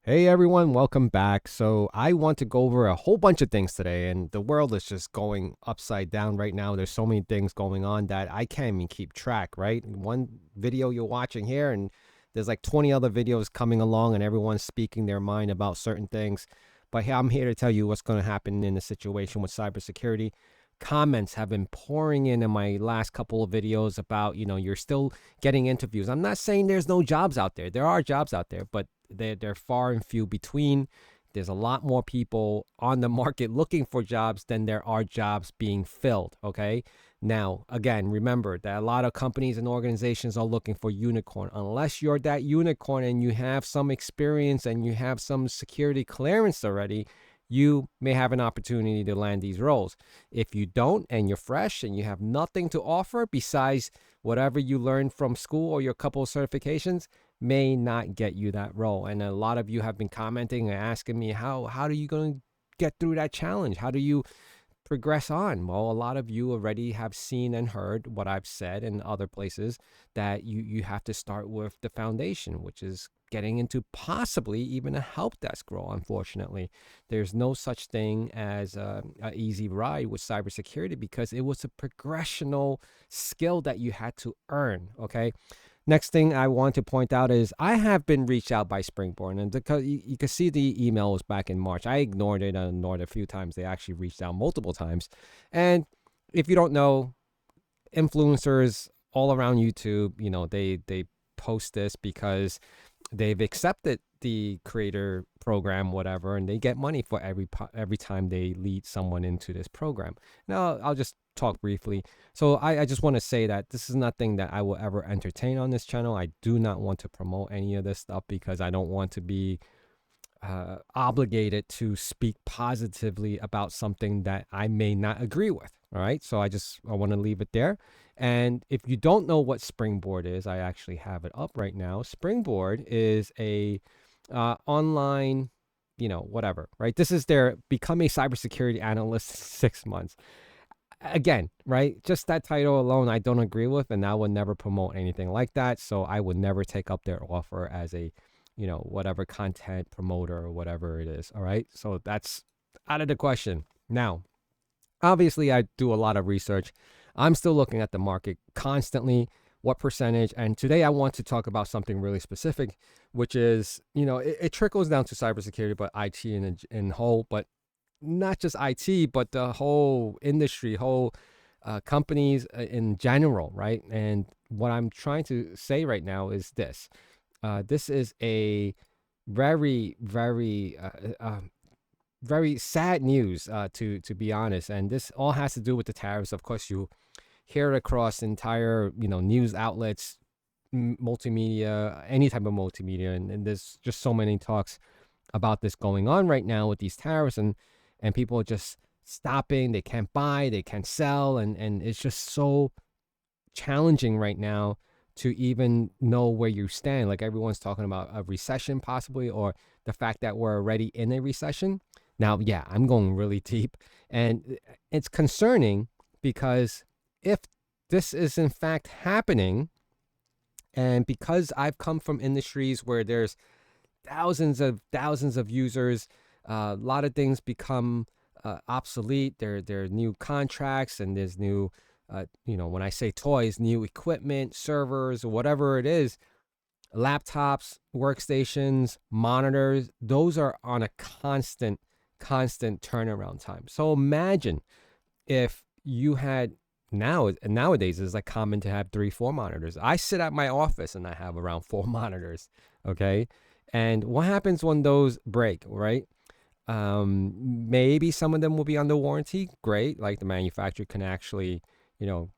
Hey everyone, welcome back. So, I want to go over a whole bunch of things today, and the world is just going upside down right now. There's so many things going on that I can't even keep track, right? One video you're watching here, and there's like 20 other videos coming along, and everyone's speaking their mind about certain things. But I'm here to tell you what's going to happen in the situation with cybersecurity. Comments have been pouring in my last couple of videos about, you're still getting interviews. I'm not saying there's no jobs out there. There are jobs out there, but they're far and few between. There's a lot more people on the market looking for jobs than there are jobs being filled. Okay. Now, again, remember that a lot of companies and organizations are looking for unicorn. Unless you're that unicorn and you have some experience and you have some security clearance already, you may have an opportunity to land these roles. If you don't and you're fresh and you have nothing to offer besides whatever you learned from school or your couple of certifications, may not get you that role. And a lot of you have been commenting and asking me, how are you going to get through that challenge? How do you progress on? Well, a lot of you already have seen and heard what I've said in other places, that you have to start with the foundation, which is getting into possibly even a help desk role. Unfortunately, there's no such thing as a easy ride with cybersecurity because it was a progressional skill that you had to earn. Okay. Next thing I want to point out is I have been reached out by Springboard, and because you can see the emails back in March. I ignored it and ignored it a few times. They actually reached out multiple times. And if you don't know, influencers all around YouTube, they post this because they've accepted the creator program, whatever, and they get money for every time they lead someone into this program. Now, I'll just talk briefly. So I just want to say that this is nothing that I will ever entertain on this channel. I do not want to promote any of this stuff because I don't want to be obligated to speak positively about something that I may not agree with. All right. So I want to leave it there. And if you don't know what Springboard is, I actually have it up right now. Springboard is a online, whatever, right? This is their become a cybersecurity analyst 6 months. Again, right? Just that title alone, I don't agree with, and I would never promote anything like that. So I would never take up their offer as a, whatever content promoter or whatever it is. All right. So that's out of the question. Now, obviously, I do a lot of research. I'm still looking at the market constantly, what percentage. And today I want to talk about something really specific, which is, it trickles down to cybersecurity, but IT in whole, but not just IT, but the whole industry, whole companies in general, right? And what I'm trying to say right now is this. This is a very, very very sad news, to be honest. And this all has to do with the tariffs. Of course, you hear it across entire news outlets, multimedia, any type of multimedia, and there's just so many talks about this going on right now with these tariffs, and people are just stopping. They can't buy, they can't sell, and it's just so challenging right now to even know where you stand. Like everyone's talking about a recession possibly, or the fact that we're already in a recession. Now, yeah, I'm going really deep, and it's concerning because if this is in fact happening, and because I've come from industries where there's thousands of users, a lot of things become obsolete. There are new contracts, and there's new, when I say toys, new equipment, servers, whatever it is, laptops, workstations, monitors. Those are on a constant turnaround time. So imagine if you had nowadays it's like common to have 3-4 monitors. I sit at my office and I have around 4 monitors. Okay. And what happens when those break, right? Maybe some of them will be under warranty. Great. Like the manufacturer can actually,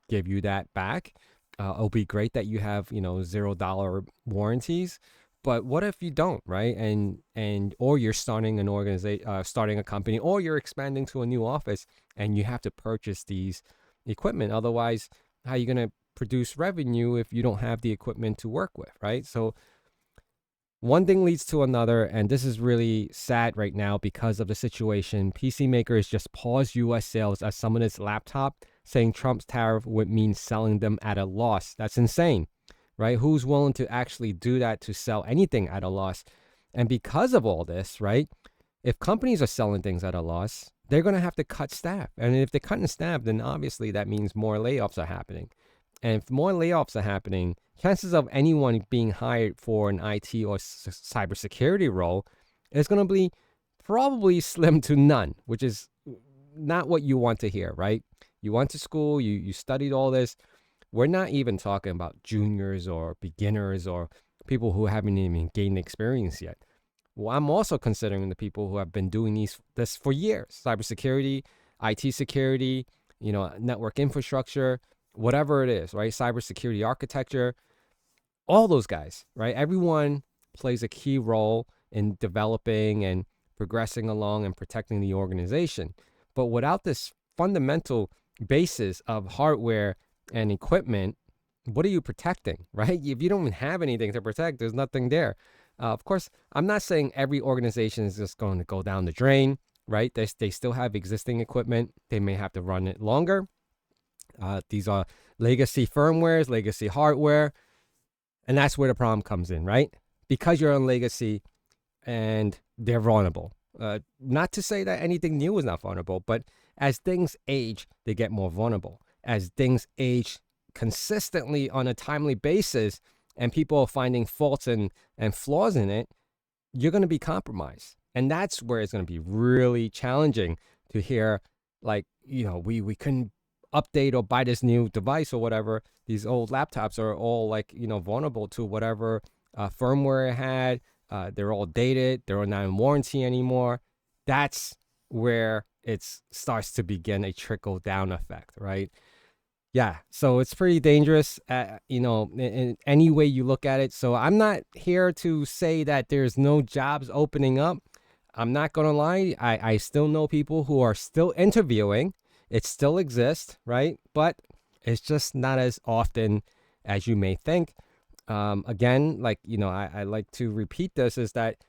give you that back. It'll be great that you have, $0 warranties. But what if you don't, right? And or you're starting an organization, starting a company, or you're expanding to a new office, and you have to purchase these equipment. Otherwise, how are you going to produce revenue if you don't have the equipment to work with, right? So one thing leads to another, and this is really sad right now because of the situation. PC makers just paused U.S. sales as some of this laptop, saying Trump's tariff would mean selling them at a loss. That's insane, right? Who's willing to actually do that, to sell anything at a loss? And because of all this, right, if companies are selling things at a loss, they're going to have to cut staff. And if they're cutting staff, then obviously that means more layoffs are happening. And if more layoffs are happening, chances of anyone being hired for an IT or cybersecurity role is going to be probably slim to none, which is not what you want to hear, right? You went to school, you studied all this. We're not even talking about juniors or beginners or people who haven't even gained experience yet. Well, I'm also considering the people who have been doing this for years: cybersecurity, IT security, network infrastructure, whatever it is, right? Cybersecurity architecture, all those guys, right? Everyone plays a key role in developing and progressing along and protecting the organization. But without this fundamental basis of hardware and equipment, what are you protecting, right? If you don't even have anything to protect, there's nothing there. Of course, I'm not saying every organization is just going to go down the drain, right? They still have existing equipment. They may have to run it longer. These are legacy firmwares, legacy hardware. And that's where the problem comes in, right? Because you're on legacy and they're vulnerable. Not to say that anything new is not vulnerable, but as things age, they get more vulnerable. As things age consistently on a timely basis and people are finding faults and flaws in it, you're going to be compromised. And that's where it's going to be really challenging to hear, like, we couldn't update or buy this new device or whatever. These old laptops are all like, vulnerable to whatever firmware it had. They're all dated. They're not in warranty anymore. That's where it starts to begin a trickle down effect, right? Yeah, so it's pretty dangerous, in any way you look at it. So I'm not here to say that there's no jobs opening up. I'm not going to lie. I still know people who are still interviewing. It still exists, right? But it's just not as often as you may think. Again, I like to repeat this, is that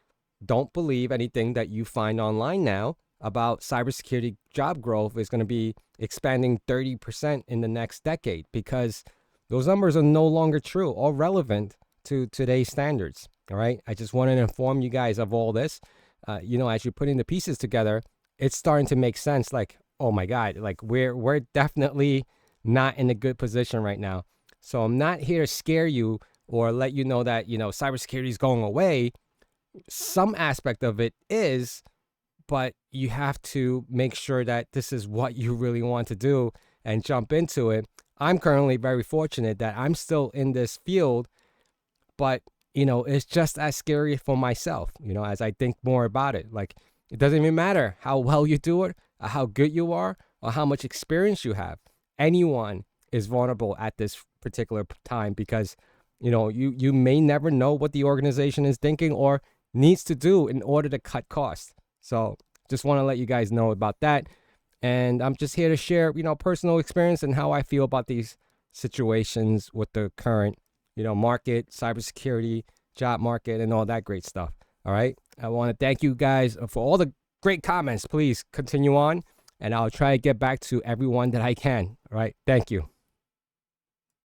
don't believe anything that you find online now about cybersecurity job growth is going to be expanding 30% in the next decade, because those numbers are no longer true or relevant to today's standards. All right. I just want to inform you guys of all this. As you're putting the pieces together, it's starting to make sense. Like, oh my God, like we're definitely not in a good position right now. So I'm not here to scare you or let you know that, cybersecurity is going away. Some aspect of it is, but you have to make sure that this is what you really want to do and jump into it. I'm currently very fortunate that I'm still in this field, but, it's just as scary for myself, as I think more about it. Like, it doesn't even matter how well you do it, or how good you are, or how much experience you have. Anyone is vulnerable at this particular time because, you may never know what the organization is thinking or needs to do in order to cut costs. So just want to let you guys know about that. And I'm just here to share, personal experience and how I feel about these situations with the current, market, cybersecurity, job market, and all that great stuff. All right. I want to thank you guys for all the great comments. Please continue on, and I'll try to get back to everyone that I can. All right. Thank you.